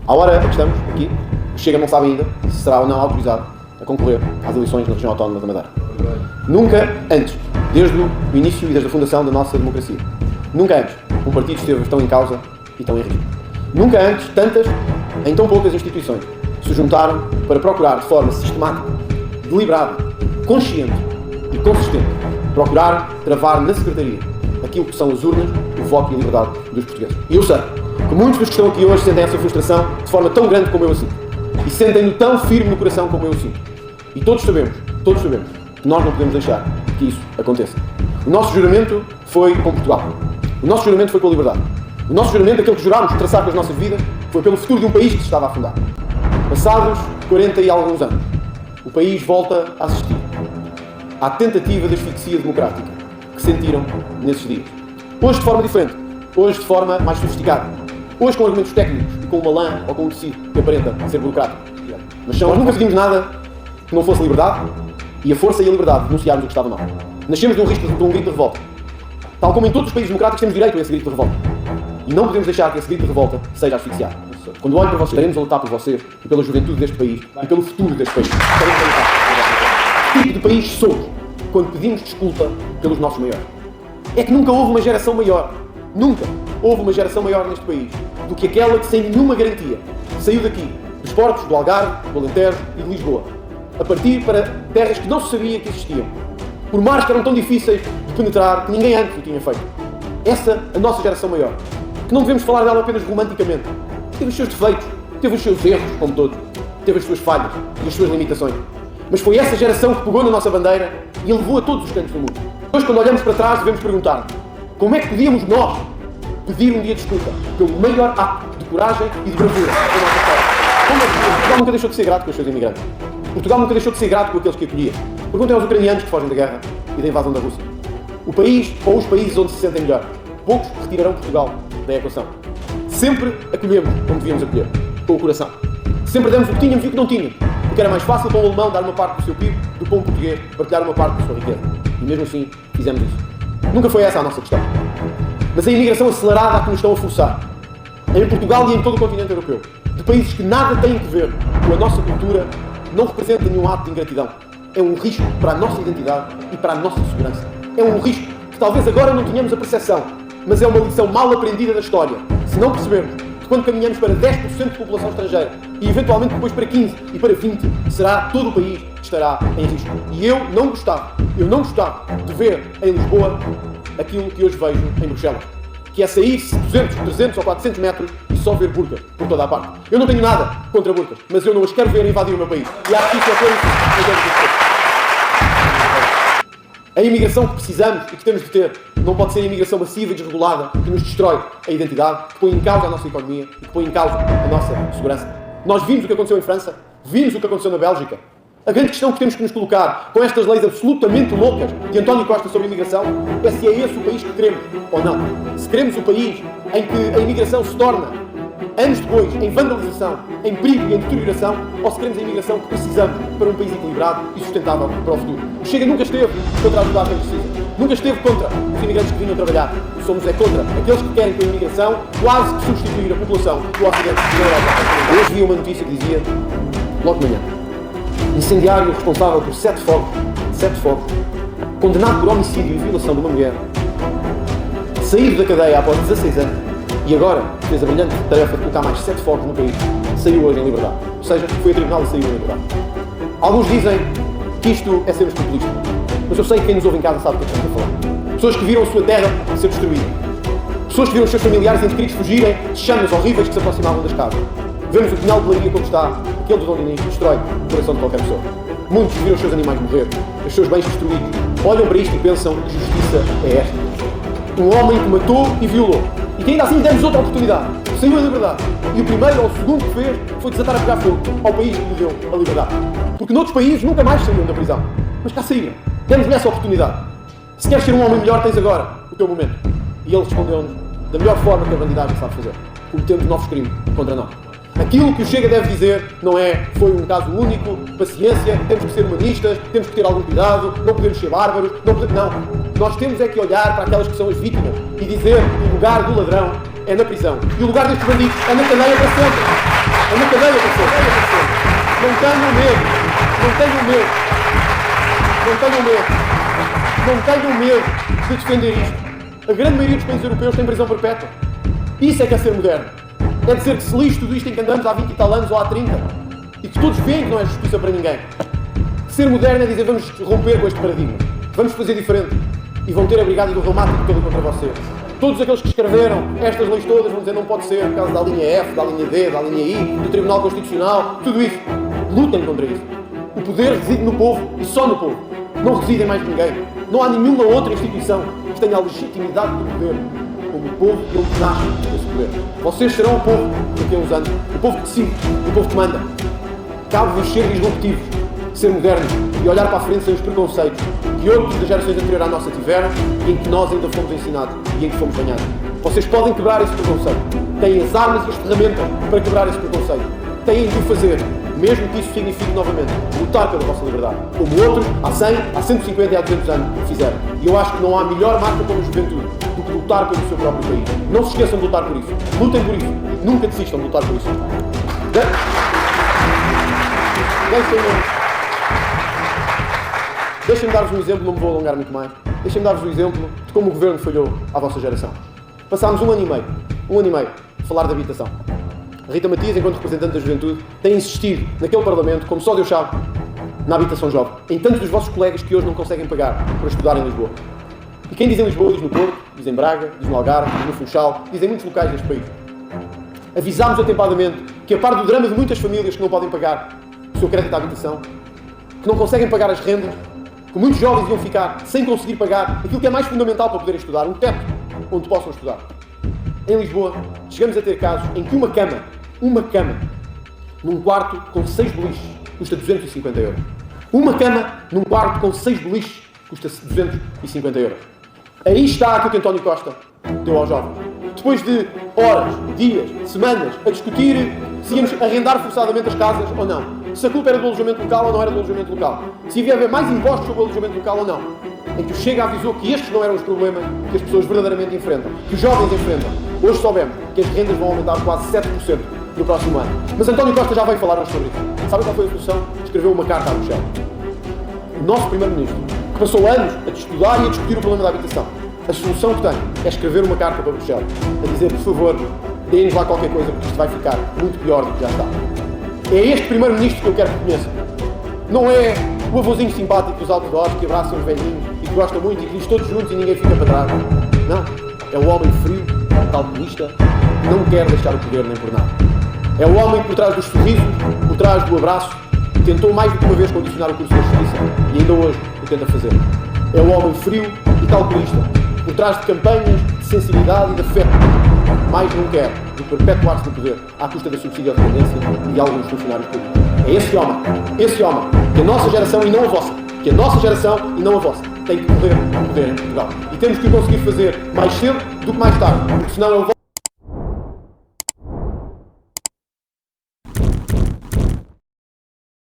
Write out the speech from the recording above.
À hora que estamos aqui, o Chega não sabe ainda se será ou não autorizado a concorrer às eleições na região autónoma da Madeira. Nunca antes, desde o início e desde a fundação da nossa democracia, nunca antes um partido esteve tão em causa e tão em risco. Nunca antes tantas, em tão poucas instituições, se juntaram para procurar de forma sistemática, deliberada, consciente e consistente, procurar travar na Secretaria aquilo que são as urnas, o voto e a liberdade dos portugueses. E eu sei que muitos dos que estão aqui hoje sentem essa frustração de forma tão grande como eu a sinto. E sentem-no tão firme no coração como eu o sinto. E todos sabemos que nós não podemos deixar que isso aconteça. O nosso juramento foi com Portugal. O nosso juramento foi com a liberdade. O nosso juramento, aquele que jurámos traçar com as nossas vidas, foi pelo futuro de um país que se estava a afundar. Passados 40 e alguns anos, o país volta a assistir à tentativa de asfixia democrática que sentiram nesses dias. Hoje de forma diferente, hoje de forma mais sofisticada, hoje com argumentos técnicos e com uma lã ou com um tecido que aparenta ser burocrático. Mas nós nunca pedimos nada que não fosse liberdade e a força e a liberdade de denunciarmos o que estava mal. Nascemos de um grito de revolta. Tal como em todos os países democráticos temos direito a esse grito de revolta. E não podemos deixar que esse grito de revolta seja asfixiado. Quando olho para vocês, estaremos a lutar por vocês e pela juventude deste país e pelo futuro deste país. Estaremos a lutar. Que tipo de país somos quando pedimos desculpa pelos nossos maiores? É que nunca houve uma geração maior, nunca houve uma geração maior neste país do que aquela que, sem nenhuma garantia, saiu daqui, dos portos do Algarve, do Alentejo e de Lisboa, a partir para terras que não se sabia que existiam, por mares que eram tão difíceis de penetrar que ninguém antes o tinha feito. Essa, a nossa geração maior, que não devemos falar dela apenas romanticamente. Teve os seus defeitos, teve os seus erros, como todos, teve as suas falhas e as suas limitações. Mas foi essa geração que pegou na nossa bandeira e a levou a todos os cantos do mundo. Hoje, quando olhamos para trás, devemos perguntar: como é que podíamos nós pedir um dia de desculpa pelo maior ato de coragem e de bravura da nossa história? Portugal nunca deixou de ser grato com os seus imigrantes. Portugal nunca deixou de ser grato com aqueles que acolhia. Perguntem aos ucranianos que fogem da guerra e da invasão da Rússia. O país ou os países onde se sentem melhor, poucos retirarão Portugal da equação. Sempre acolhemos como devíamos acolher, com o coração. Sempre demos o que tínhamos e o que não tínhamos, porque era mais fácil para um alemão dar uma parte do seu PIB do que para um português partilhar uma parte da sua riqueza. E mesmo assim, fizemos isso. Nunca foi essa a nossa questão. Mas a imigração acelerada a que nos estão a forçar, em Portugal e em todo o continente europeu, de países que nada têm que ver com a nossa cultura, não representa nenhum ato de ingratidão. É um risco para a nossa identidade e para a nossa segurança. É um risco que talvez agora não tenhamos a percepção, mas é uma lição mal aprendida da história. Se não percebermos que quando caminhamos para 10% de população estrangeira e eventualmente depois para 15% e para 20%, será todo o país que estará em risco. E eu não gostava de ver em Lisboa aquilo que hoje vejo em Bruxelas, que é sair-se 200, 300 ou 400 metros e só ver burcas por toda a parte. Eu não tenho nada contra burcas, mas eu não as quero ver invadir o meu país. E acho que isso é coisa que a imigração que precisamos e que temos de ter não pode ser a imigração massiva e desregulada que nos destrói a identidade, que põe em causa a nossa economia e que põe em causa a nossa segurança. Nós vimos o que aconteceu em França, vimos o que aconteceu na Bélgica. A grande questão que temos que nos colocar com estas leis absolutamente loucas de António Costa sobre a imigração é se é esse o país que queremos ou não. Se queremos o país em que a imigração se torna, anos depois, em vandalização, em perigo e em deterioração, ou se queremos a imigração que precisamos para um país equilibrado e sustentável para o futuro. O Chega nunca esteve contra ajudar quem precisa. Nunca esteve contra os imigrantes que vinham trabalhar. Somos contra aqueles que querem com a imigração quase que substituir a população do Ocidente da Europa. Hoje vi uma notícia que dizia, logo de manhã, incendiário responsável por 7 fogos, condenado por homicídio e violação de uma mulher, saído da cadeia após 16 anos e agora fez a brilhante tarefa de colocar mais 7 fogos no país, saiu hoje em liberdade. Ou seja, foi a tribunal e saiu em liberdade. Alguns dizem que isto é sermos populistas, mas eu sei que quem nos ouve em casa sabe do que estamos a falar. Pessoas que viram a sua terra ser destruída. Pessoas que viram os seus familiares entre gritos fugirem de chamas horríveis que se aproximavam das casas. Vemos o pinhal de Leiria como está, aquele do Dom Dinis, que destrói o coração de qualquer pessoa. Muitos viram os seus animais morrer, os seus bens destruídos, olham para isto e pensam que justiça é esta. Um homem que matou e violou, e que ainda assim demos outra oportunidade, saiu a liberdade. E o primeiro ou o segundo que fez foi desatar a pegar fogo ao país que lhe deu a liberdade. Porque noutros países nunca mais saíram da prisão, mas cá saíram. Demos-lhe essa oportunidade. Se queres ser um homem melhor, tens agora o teu momento. E ele respondeu-nos da melhor forma que a bandidagem sabe fazer, cometendo novos crimes contra nós. Aquilo que o Chega deve dizer não é foi um caso único, paciência, temos que ser humanistas, temos que ter algum cuidado, não podemos ser bárbaros, não. Nós temos é que olhar para aquelas que são as vítimas e dizer que o lugar do ladrão é na prisão. E o lugar destes bandidos é na cadeia para sempre. É uma cadeia, parceiro. Não tenham medo. Não tenham medo. Não tenham medo. Não tenham medo de defender isto. A grande maioria dos países europeus tem prisão perpétua. Isso é que é ser moderno. É dizer que se lixe tudo isto em que andamos há 20 e tal anos ou há 30 e que todos veem que não é justiça para ninguém. Ser moderno é dizer vamos romper com este paradigma. Vamos fazer diferente. E vão ter a brigada do reumático toda contra vocês. Todos aqueles que escreveram estas leis todas vão dizer não pode ser por causa da linha F, da linha D, da linha I, do Tribunal Constitucional, tudo isso. Lutem contra isso. O poder reside no povo e só no povo. Não reside em mais ninguém. Não há nenhuma outra instituição que tenha a legitimidade do poder como o povo não nasce desse poder. Vocês serão o povo daqui a uns anos. O povo que decide, o povo que manda. Cabe-vos ser disruptivos, ser modernos e olhar para a frente sem os preconceitos que outros das gerações anteriores à nossa tiveram e em que nós ainda fomos ensinados e em que fomos banhados. Vocês podem quebrar esse preconceito. Têm as armas e as ferramentas para quebrar esse preconceito. Têm de o fazer, mesmo que isso signifique novamente lutar pela vossa liberdade, como outros há 100, há 150 e há 200 anos fizeram. E eu acho que não há melhor marca como a juventude do que lutar pelo seu próprio país. Não se esqueçam de lutar por isso. Lutem por isso. Nunca desistam de lutar por isso. Deixem-me dar-vos um exemplo, não me vou alongar muito mais. Deixem-me dar-vos um exemplo de como o governo falhou à vossa geração. Passámos um ano e meio, a falar de habitação. A Rita Matias, enquanto representante da juventude, tem insistido naquele Parlamento, como só Deus sabe, na habitação jovem. Em tantos dos vossos colegas que hoje não conseguem pagar para estudar em Lisboa. E quem diz em Lisboa, diz no Porto, diz em Braga, diz no Algarve, diz no Funchal, diz em muitos locais deste país. Avisámos atempadamente que, a par do drama de muitas famílias que não podem pagar o seu crédito à habitação, que não conseguem pagar as rendas, que muitos jovens iam ficar sem conseguir pagar aquilo que é mais fundamental para poderem estudar, um teto onde possam estudar. Em Lisboa, chegamos a ter casos em que uma cama, num quarto com 6 beliches, custa 250 euros. Uma cama num quarto com 6 beliches, custa 250 euros. Aí está aquilo que António Costa deu aos jovens. Depois de horas, dias, semanas, a discutir se íamos arrendar forçadamente as casas ou não. Se a culpa era do alojamento local ou não era do alojamento local. Se havia haver mais impostos sobre o alojamento local ou não. Em que o Chega avisou que estes não eram os problemas que as pessoas verdadeiramente enfrentam, que os jovens enfrentam. Hoje soubemos que as rendas vão aumentar quase 7% no próximo ano. Mas António Costa já veio falar-nos sobre isso. Sabem qual foi a solução? Escreveu uma carta à Bruxelas. O nosso Primeiro-Ministro, que passou anos a estudar e a discutir o problema da habitação, a solução que tem é escrever uma carta para Bruxelas, a dizer, por favor, deem-nos lá qualquer coisa, porque isto vai ficar muito pior do que já está. É este Primeiro-Ministro que eu quero que conheçam. Não é o avôzinho simpático dos outdoors que abraça os velhinhos e que gosta muito e que diz todos juntos e ninguém fica para trás. Não. É o homem frio, calculista, que não quer deixar o poder nem por nada. É o homem que, por trás dos sorrisos, por trás do abraço, tentou mais do que uma vez condicionar o curso da justiça e ainda hoje o tenta fazer. É o homem frio e calculista, por trás de campanhas de sensibilidade e de afeto, mais não quer do que perpetuar-se no poder à custa da subsídio à dependência e de alguns funcionários públicos. É esse homem, que a nossa geração e não a vossa, tem que correr ao poder em Portugal. E temos que o conseguir fazer mais cedo do que mais tarde, porque senão ele